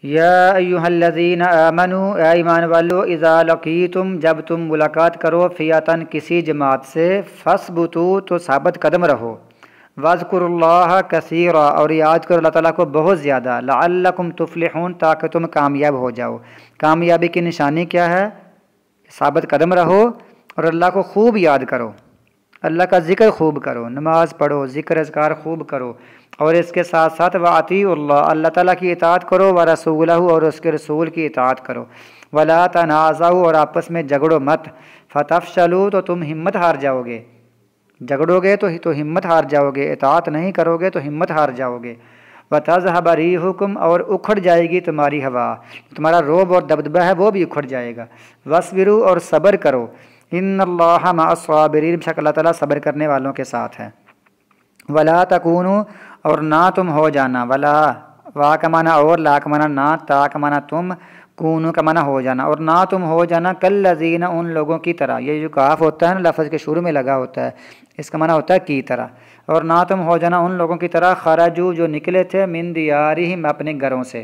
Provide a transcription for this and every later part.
یا ایھا الذین آمنوا، اے ایمان والو، اذا لقیتم، جب تم ملاقات کرو، فئۃ کسی جماعت سے، فاثبتوا تو ثابت قدم رہو، واذکروا اللہ کثیرا اور یاد کرو اللہ تعالیٰ کو بہت زیادہ، لعلکم تفلحون تاکہ تم کامیاب ہو جاؤ۔ کامیابی کی نشانی کیا ہے؟ ثابت قدم رہو اور اللہ کو خوب یاد کرو، اللہ کا ذکر خوب کرو، نماز پڑھو، ذکر اذکار خوب کرو، اور اس کے ساتھ ساتھ وَأَطِیعُوا اللہ، اللہ تعالیٰ کی اطاعت کرو، وَرَسُولَهُ اور اس کے رسول کی اطاعت کرو، وَلَا تَنَازَعُوا اور آپس میں جھگڑو مت، فَتَفْشَلُوا تو تم ہمت ہار جاؤ گے، جھگڑو گے تو ہمت ہار جاؤ گے، اطاعت نہیں کرو گے تو ہمت ہار جاؤ گے، وَتَذْهَبَ رِيحُكُمْ اور اکھڑ جائے گی تمہاری ہوا، تمہارا رعب اور دبدبہ ہے وہ بھی اکھڑ جائے گا، وَاصْبِرُوا اور صبر کرو، ان اللہ مع الصابرین، بے شک اللہ تعالیٰ صبر کرنے والوں کے ساتھ ہے، ولا تکونوا اور نہ تم ہو جانا، ولا وا کا معنی اور، لا کا معنی نہ، تا کا معنی تم، کونو کا معنی ہو جانا، اور نہ تم ہو جانا کالذین ان لوگوں کی طرح، یہ جو کاف ہوتا ہے نا لفظ کے شروع میں لگا ہوتا ہے اس کا معنی ہوتا ہے کی طرح، اور نہ تم ہو جانا ان لوگوں کی طرح خرجو جو نکلے تھے من دیارہم اپنے گھروں سے،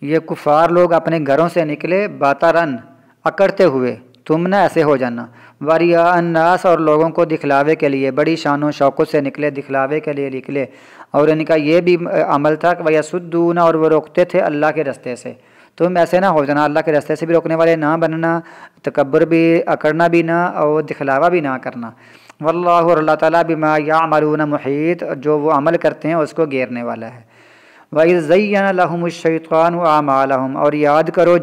یہ کفار لوگ اپنے گھروں سے نکلے باترن اکڑتے ہوئے، تم نہ ایسے ہو جانا، وریا الناس اور لوگوں کو دکھلاوے کے لیے، بڑی شان و شوقت سے نکلے، دکھلاوے کے لیے نکلے، اور ان کا یہ بھی عمل تھا کہ وَيَصُدُّونَ اور وہ روکتے تھے اللہ کے راستے سے، تم ایسے نہ ہو جانا، اللہ کے راستے سے بھی روکنے والے نہ بننا، تکبر بھی اکڑنا بھی نہ، اور دکھلاوا بھی نہ کرنا، واللہ اور اللہ تعالیٰ بما یعملون محیط جو وہ عمل کرتے ہیں اس کو گھیرنے والا ہے، وَإِذْ زَيَّنَ لَهُمُ الشَّيْطَانُ أَعْمَالَهُم اور یاد کرو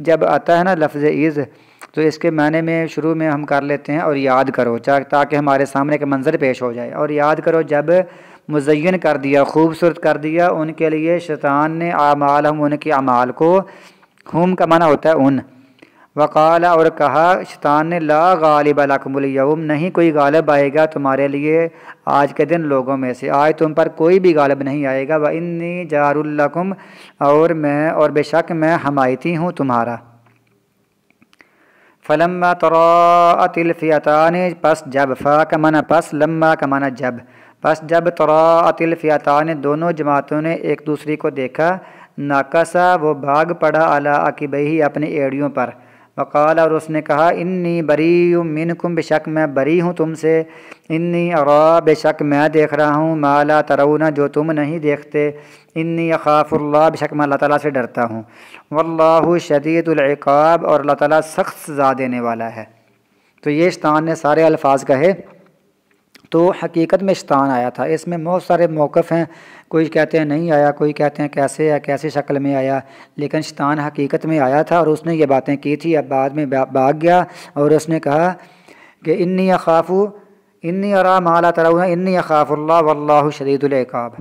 جب آتا ہے نا لفظ از تو اس کے معنی میں شروع میں ہم کر لیتے ہیں اور یاد کرو تاکہ ہمارے سامنے کا منظر پیش ہو جائے، اور یاد کرو جب مزین کر دیا، خوبصورت کر دیا ان کے لیے شیطان نے اعمالہم ان کے اعمال کو، ہم کا معنی ہوتا ہے ان، وقال اور کہا شیطان نے لا غالب لکم الیوم نہیں کوئی غالب آئے گا تمہارے لیے آج کے دن لوگوں میں سے، آج تم پر کوئی بھی غالب نہیں آئے گا، وانی جار لکم اور بے شک میں حمایتی ہوں تمہارا، فلما تراءت الفئتان پس جب، فا کا معنی پس، لما کا معنی جب، پس جب تراءت الفئتان دونوں جماعتوں نے ایک دوسری کو دیکھا، ناکسا وہ بھاگ پڑا علی عقبیہ اپنے ایڑیوں پر، وقال اور اس نے کہا انی بریء منکم بے شک میں بری ہوں تم سے، انی ارا بے شک میں دیکھ رہا ہوں، ما لا ترون جو تم نہیں دیکھتے، انی اخاف اللہ بے شک میں اللہ تعالیٰ سے ڈرتا ہوں، واللہ شدید العقاب اور اللہ تعالیٰ سخت سزا دینے والا ہے۔ تو یہ شیطان نے سارے الفاظ کہے، تو حقیقت میں شیطان آیا تھا، اس میں بہت سارے موقف ہیں، کوئی کہتے ہیں نہیں آیا، کوئی کہتے ہیں کیسے ہے، کیسے شکل میں آیا، لیکن شیطان حقیقت میں آیا تھا اور اس نے یہ باتیں کی تھی، اب بعد میں بھاگ گیا اور اس نے کہا کہ انی اخاف، انی ارا ما لا ترون انی اخاف اللہ واللہ شدید العقاب۔